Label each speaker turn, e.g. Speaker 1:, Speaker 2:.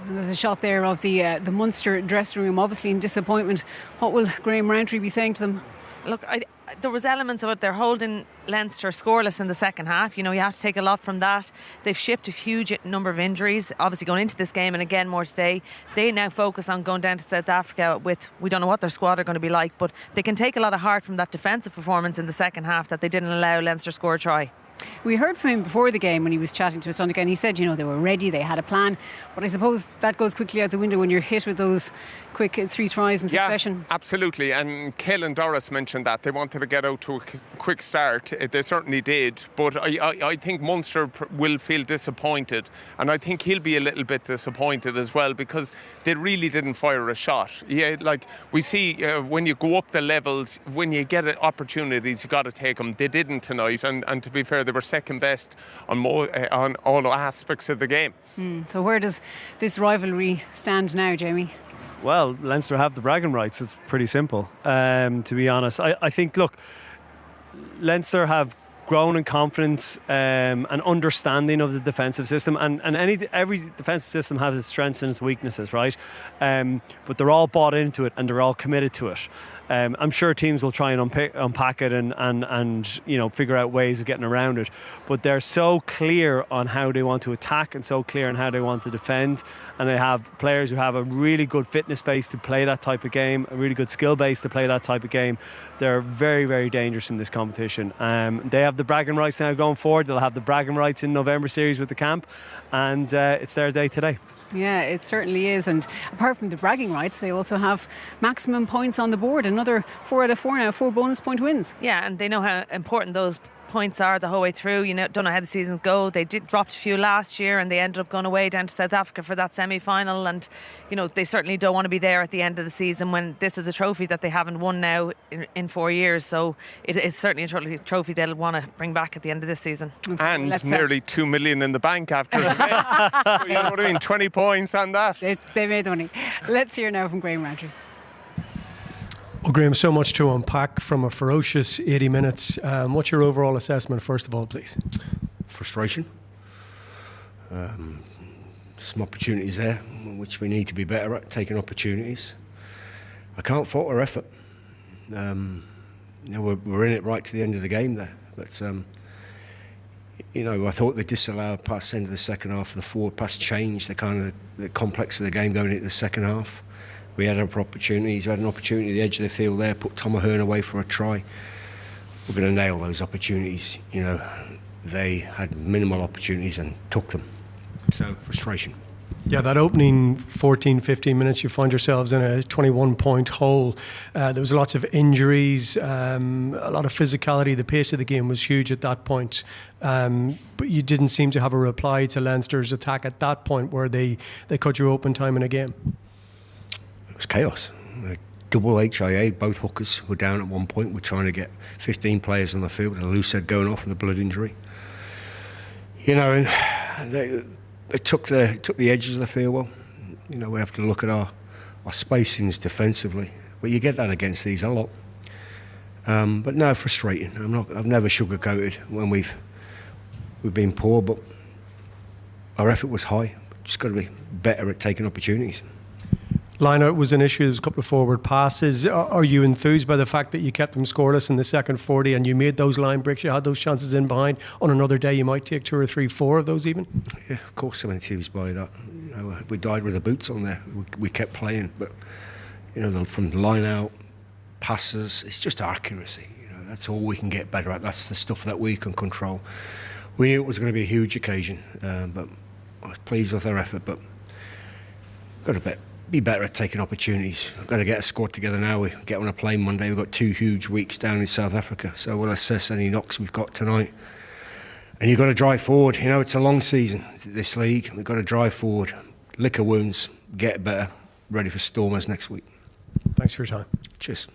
Speaker 1: And there's a shot there of the Munster dressing room, obviously in disappointment. What will Graham Rowntree be saying to them?
Speaker 2: Look, there was elements of it. They're holding Leinster scoreless in the second half. You have to take a lot from that. They've shipped a huge number of injuries, obviously going into this game, and again more today. They now focus on going down to South Africa with, we don't know what their squad are going to be like, but they can take a lot of heart from that defensive performance in the second half that they didn't allow Leinster score a try.
Speaker 1: We heard from him before the game when he was chatting to us on again. He said, they were ready, they had a plan. But I suppose that goes quickly out the window when you're hit with those quick 3 tries in succession.
Speaker 3: Yeah, absolutely. And Caelan Doris mentioned that. They wanted to get out to a quick start. They certainly did. But I think Munster will feel disappointed. And I think he'll be a little bit disappointed as well because they really didn't fire a shot. Yeah, like we see when you go up the levels, when you get opportunities, you got to take them. They didn't tonight. And to be fair, they were second best on all aspects of the game.
Speaker 1: So where does this rivalry stand now, Jamie?
Speaker 4: Well, Leinster have the bragging rights. It's pretty simple, to be honest. I think, look, Leinster have grown in confidence and understanding of the defensive system, and every defensive system has its strengths and its weaknesses, right? But they're all bought into it and they're all committed to it. I'm sure teams will try and unpack it and figure out ways of getting around it, but they're so clear on how they want to attack and so clear on how they want to defend, and they have players who have a really good fitness base to play that type of game, a really good skill base to play that type of game. They're very, very dangerous in this competition. They have the bragging rights now going forward. They'll have the bragging rights in November series with the camp, and it's their day today.
Speaker 1: Yeah, it certainly is. And apart from the bragging rights, they also have maximum points on the board. Another 4 out of 4 now, 4 bonus point wins.
Speaker 2: Yeah, and they know how important those points are the whole way through. Don't know how the seasons go. They dropped a few last year and they ended up going away down to South Africa for that semi-final, and they certainly don't want to be there at the end of the season when this is a trophy that they haven't won now in 4 years. So it's certainly a trophy they'll want to bring back at the end of this season.
Speaker 3: Okay, and nearly 2 million in the bank after the game. So you know what I mean, 20 points on that.
Speaker 1: They made the money. Let's hear now from Graham Rowntree.
Speaker 5: Well, Graham, so much to unpack from a ferocious 80 minutes. What's your overall assessment, first of all, please?
Speaker 6: Frustration. Some opportunities there, which we need to be better at, taking opportunities. I can't fault our effort. We're in it right to the end of the game there. But, I thought they disallowed past the end of the second half. The forward pass changed, the complex of the game going into the second half. We had our opportunities. We had an opportunity at the edge of the field there, put Tom Ahern away for a try. We're going to nail those opportunities. They had minimal opportunities and took them. So, frustration.
Speaker 5: Yeah, that opening 14, 15 minutes, you find yourselves in a 21-point hole. There was lots of injuries, a lot of physicality. The pace of the game was huge at that point. But you didn't seem to have a reply to Leinster's attack at that point where they cut you open time and again.
Speaker 6: It was chaos. Double HIA, both hookers were down at one point. We're trying to get 15 players on the field. And Lou said going off with a blood injury. And they took the edges of the field well. We have to look at our spacings defensively. But you get that against these a lot. But no, frustrating. I've never sugarcoated when we've been poor, but our effort was high. Just got to be better at taking opportunities.
Speaker 5: Line-out was an issue. There was a couple of forward passes. Are you enthused by the fact that you kept them scoreless in the second 40 and you made those line breaks? You had those chances in behind. On another day, you might take 2 or 3, 4 of those even?
Speaker 6: Yeah, of course I'm enthused by that. We died with the boots on there. We kept playing. But, from the line-out, passes, it's just accuracy. That's all we can get better at. That's the stuff that we can control. We knew it was going to be a huge occasion, but I was pleased with our effort. But got to be better at taking opportunities. We've got to get a squad together now. We get on a plane Monday. We've got 2 huge weeks down in South Africa, so we'll assess any knocks we've got tonight. And you've got to drive forward. It's a long season, this league. We've got to drive forward, lick our wounds, get better, ready for Stormers next week.
Speaker 5: Thanks for your time.
Speaker 6: Cheers.